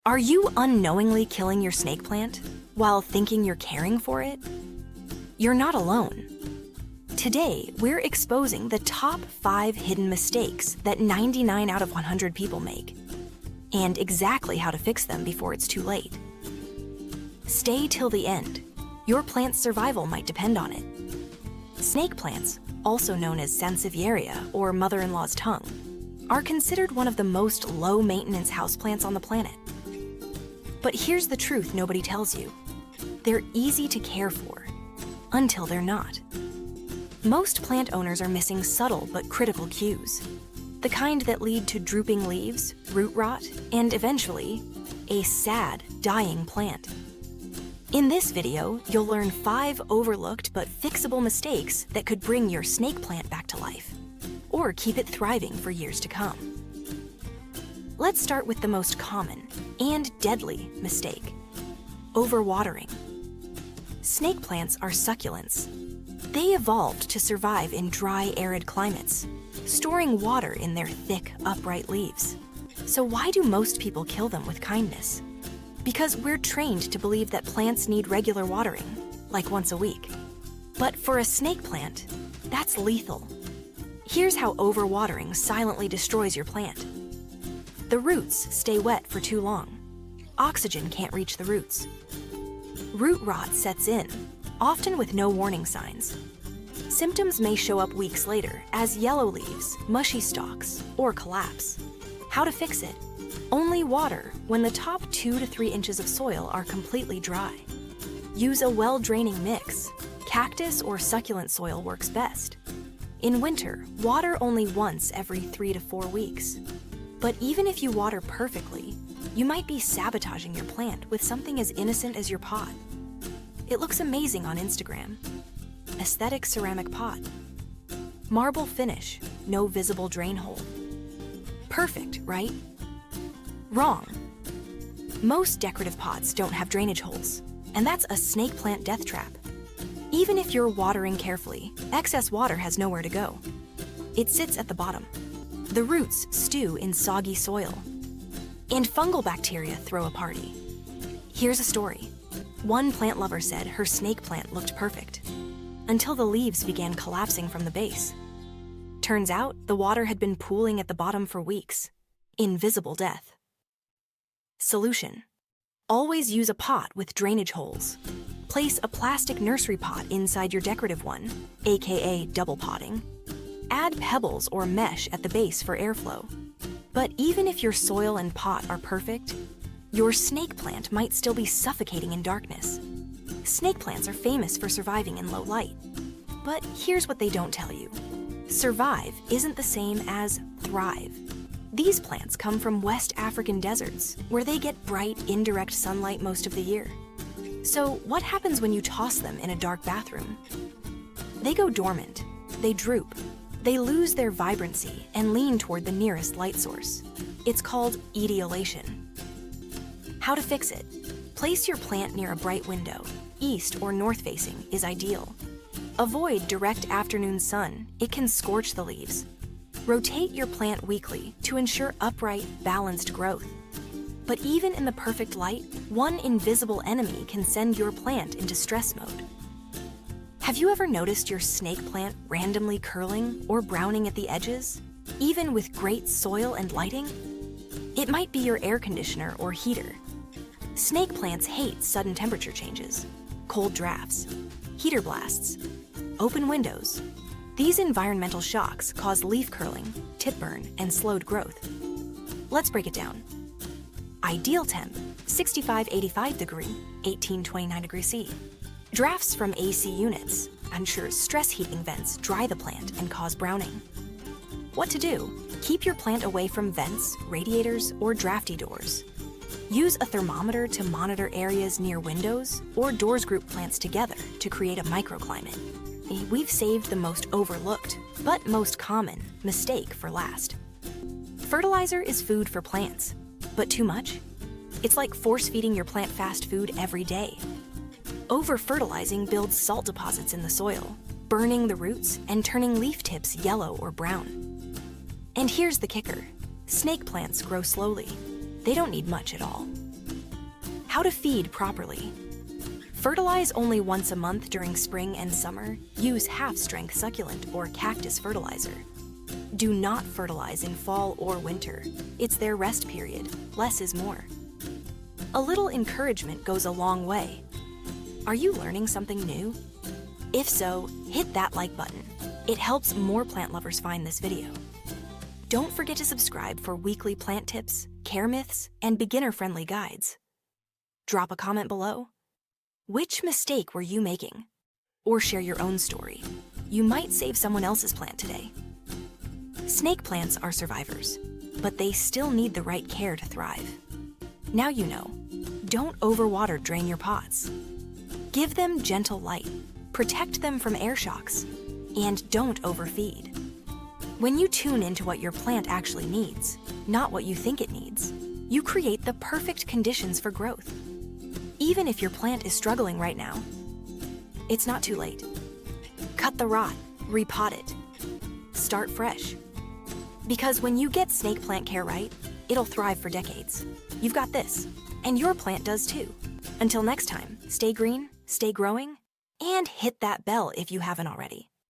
Are you unknowingly killing your snake plant while thinking you're caring for it? You're not alone. Today, we're exposing the top 5 hidden mistakes that 99 out of 100 people make, and exactly how to fix them before it's too late. Stay till the end. Your plant's survival might depend on it. Snake plants, also known as Sansevieria or mother-in-law's tongue, are considered one of the most low-maintenance houseplants on the planet. But here's the truth nobody tells you. They're easy to care for, until they're not. Most plant owners are missing subtle but critical cues, the kind that lead to drooping leaves, root rot, and eventually, a sad, dying plant. In this video, you'll learn 5 overlooked but fixable mistakes that could bring your snake plant back to life, or keep it thriving for years to come. Let's start with the most common and deadly mistake: overwatering. Snake plants are succulents. They evolved to survive in dry, arid climates, storing water in their thick, upright leaves. So why do most people kill them with kindness? Because we're trained to believe that plants need regular watering, like once a week. But for a snake plant, that's lethal. Here's how overwatering silently destroys your plant. The roots stay wet for too long. Oxygen can't reach the roots. Root rot sets in, often with no warning signs. Symptoms may show up weeks later as yellow leaves, mushy stalks, or collapse. How to fix it? Only water when the top 2 to 3 inches of soil are completely dry. Use a well-draining mix. Cactus or succulent soil works best. In winter, water only once every 3 to 4 weeks. But even if you water perfectly, you might be sabotaging your plant with something as innocent as your pot. It looks amazing on Instagram. Aesthetic ceramic pot. Marble finish, no visible drain hole. Perfect, right? Wrong. Most decorative pots don't have drainage holes, and that's a snake plant death trap. Even if you're watering carefully, excess water has nowhere to go. It sits at the bottom. The roots stew in soggy soil, and fungal bacteria throw a party. Here's a story. One plant lover said her snake plant looked perfect, until the leaves began collapsing from the base. Turns out, the water had been pooling at the bottom for weeks. Invisible death. Solution: always use a pot with drainage holes. Place a plastic nursery pot inside your decorative one, aka double potting. Add pebbles or mesh at the base for airflow. But even if your soil and pot are perfect, your snake plant might still be suffocating in darkness. Snake plants are famous for surviving in low light. But here's what they don't tell you. Survive isn't the same as thrive. These plants come from West African deserts, where they get bright, indirect sunlight most of the year. So what happens when you toss them in a dark bathroom? They go dormant, they droop, they lose their vibrancy and lean toward the nearest light source. It's called etiolation. How to fix it? Place your plant near a bright window. East or north facing is ideal. Avoid direct afternoon sun, it can scorch the leaves. Rotate your plant weekly to ensure upright, balanced growth. But even in the perfect light, one invisible enemy can send your plant into stress mode. Have you ever noticed your snake plant randomly curling or browning at the edges, even with great soil and lighting? It might be your air conditioner or heater. Snake plants hate sudden temperature changes, cold drafts, heater blasts, open windows. These environmental shocks cause leaf curling, tip burn, and slowed growth. Let's break it down. Ideal temp, 65-85 degree, 18-29 degree C. Drafts from AC units, unsure stress heating vents dry the plant and cause browning. What to do? Keep your plant away from vents, radiators, or drafty doors. Use a thermometer to monitor areas near windows, or doors group plants together to create a microclimate. We've saved the most overlooked, but most common, mistake for last. Fertilizer is food for plants, but too much? It's like force-feeding your plant fast food every day. Over-fertilizing builds salt deposits in the soil, burning the roots and turning leaf tips yellow or brown. And here's the kicker. Snake plants grow slowly. They don't need much at all. How to feed properly. Fertilize only once a month during spring and summer. Use half-strength succulent or cactus fertilizer. Do not fertilize in fall or winter. It's their rest period. Less is more. A little encouragement goes a long way. Are you learning something new? If so, hit that like button. It helps more plant lovers find this video. Don't forget to subscribe for weekly plant tips, care myths, and beginner-friendly guides. Drop a comment below. Which mistake were you making? Or share your own story. You might save someone else's plant today. Snake plants are survivors, but they still need the right care to thrive. Now you know. Don't overwater drain your pots. Give them gentle light. Protect them from air shocks. And don't overfeed. When you tune into what your plant actually needs, not what you think it needs, you create the perfect conditions for growth. Even if your plant is struggling right now, it's not too late. Cut the rot, repot it. Start fresh. Because when you get snake plant care right, it'll thrive for decades. You've got this, and your plant does too. Until next time, stay green, stay growing, and hit that bell if you haven't already.